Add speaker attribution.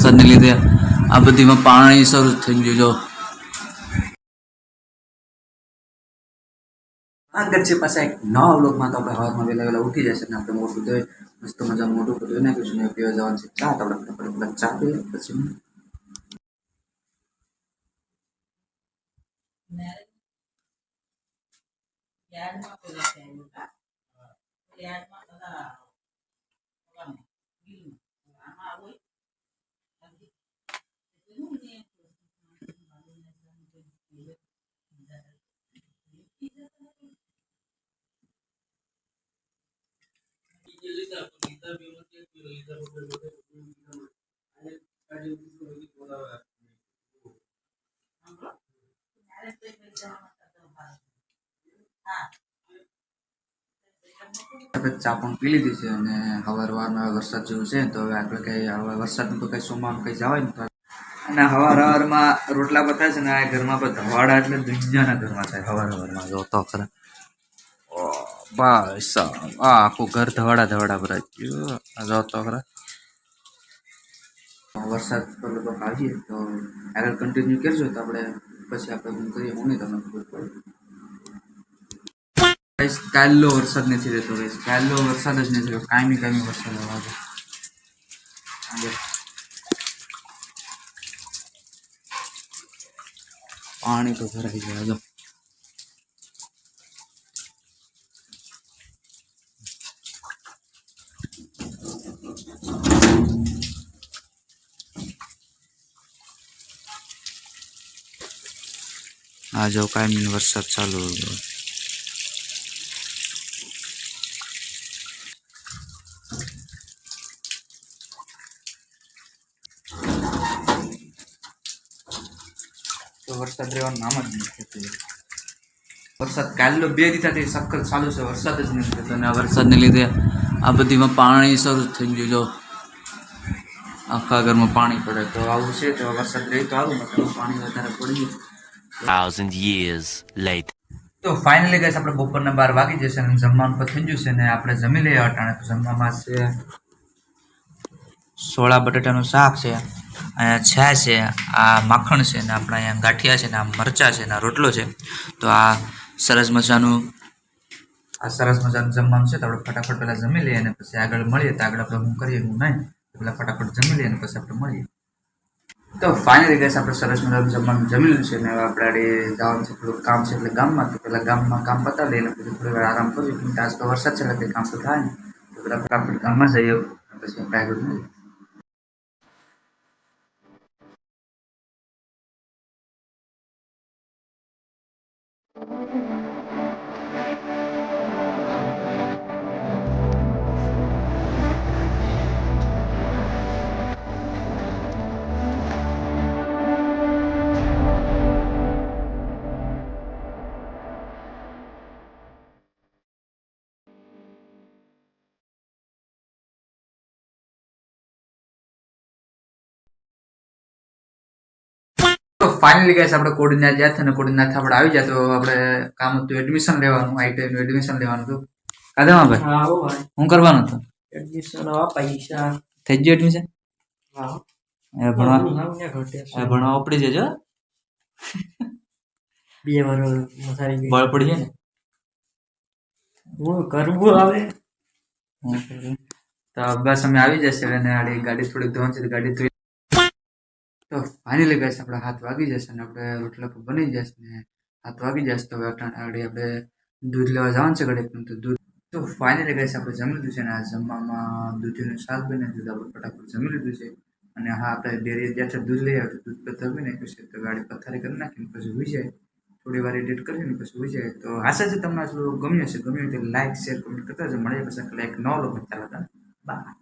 Speaker 1: વરસાદને લીધે આ બધીમાં પાણી શરૂ થઈ ગયું. જો આગળ છે પાછા એક નવા વ્લોગમાં. તો આપણે હવારમાં વહેલા વહેલા ઉઠી જશે ને આપણે મોટું ધોઈ મસ્ત મજાનું મોટું ધોઈ નાખ્યું ને પીવા જવાનું છે ચા. તો આપણે ચા પીએ પછી ચા પણ પી લીધી છે અને હવારમાં વરસાદ જેવું છે. તો હવે આપણે કંઈ હવે વરસાદનું તો કંઈ સોમાનું કંઈ જવાય ને. અને હવારમાં રોટલા બતાવે છે ને આ ઘરમાં પણ ધવાડા એટલે દુનિયાના ઘરમાં થાય. હવારમાં જો તો ખરા બસ આ આખું ઘર ધવાડા ભરાઈ ગયું. જો તો ખરા વરસાદ પર લગભગ આવીએ તો આગળ કન્ટિન્યુ કરજો. તો આપણે પછી આપણે હું કરીએ હું નહીં તમને ખબર પડે. કાલનો વરસાદ નથી રહેતો. કાલનો વરસાદ જ નથી રહેતો. કાયમી વરસાદ આવે. પાણી તો ભરાઈ જાય. જો આ જો કાયમી વરસાદ ચાલુ. તો વરસાદ રહેવાનું નામ જ નથી. વરસાદ કાલનો 2 દિવસથી સખત ચાલુ છે. વરસાદ જ નથી થતો અને આ વરસાદને લીધે આ બધીમાં પાણી શરૂ થઈ ગયું. જો આખા ઘરમાં પાણી પડે. તો આવું છે. તો વરસાદ રહે તો આવું નથી. પાણી વધારે પડી ગયું.
Speaker 2: 1000 years later.
Speaker 1: તો ફાઇનલી ગાઈસ આપણે બપોરના 12 વાગી જશે અને જમવાનું પણ થઈ ગયું છે ને આપણે જમી લઈએ અટાણે. તો જમવામાં છે સોળા બટાટાનું શાક છે, અહીંયા છાશ છે, આ માખણ છે ને આપણા અહીંયા ગાંઠિયા છે ને આ મરચાં છે ને આ રોટલો છે. તો આ સરસ મજાનું જમવાનું છે. તો આપણે ફટાફટ પહેલાં જમી લઈએ અને પછી આગળ મળીએ. તો આગળ આપણે હું કરીએ હું નહીં પહેલાં ફટાફટ જમી લઈએ અને પછી આપણે મળીએ. તો ફાઇનલી ગાઈસ આપણે સરસ મજાનું જમવાનું જમી લીધું છે ને હવે આપણે જવાનું છે. થોડું કામ છે એટલે ગામમાં. તો પહેલાં ગામમાં કામ પતાવી લઈએ એટલે પછી થોડી વાર આરામ કરીએ. કેમ કે આજ તો વરસાદ છે એટલે કંઈ કામ તો થાય ને. તો પહેલાં ફટાફટ ગામમાં જઈએ પછી આપણે આગળ મળીએ. તો ફાઇનલી ગાઈસ આપણે કોડીનાર ગયા હતા ને કોડીનાર આપણે આવી જાય. તો આપણે કામ હતું એડમિશન લેવાનું. આઈટીઆઈ નું એડમિશન લેવાનું હતું. કાદમાં ભાઈ શું કરવાનું હતું? એડમિશન પૈસા થઈ ગયું એડમિશન. ભણવા ઉપડી જજો. 2 વર્ષ બળ પડી જાય ને હું કરવું આવે. તો બસ અમે આવી જશે અને ગાડી થોડીક ધોવાની છે. ગાડી ધોઈ તો ફાઇનલી ગાઈસ આપણે 7 વાગી જશે અને આપણે રોટલા પર બની જશે ને 7 વાગી જશે. તો આપણે દૂધ લેવા જવાનું છે ઘડીક. તો દૂધ તો ફાઇનલી ગાઈસ આપણે જમી લીધું છે ને આ જમવામાં દૂધીનું શાક બને. દૂધ આપણે ફટાફટ જમી લીધું છે અને હા આપણે ડેરી જ્યાંથી દૂધ લઈ આવ્યું દૂધ પથાવી નાખ્યું છે. તો ગાડી પથારી કરી નાખીને પછી હોઈ જાય. થોડી વાર એડિટ કરીને પછી હોઈ જાય. તો આશા છે તમને આટલું ગમ્યું હશે. ગમ્યું તો લાઈક શેર કમેન્ટ કરતા જ મળીએ પછી એક નવો લોકો ચાલતા. બાય.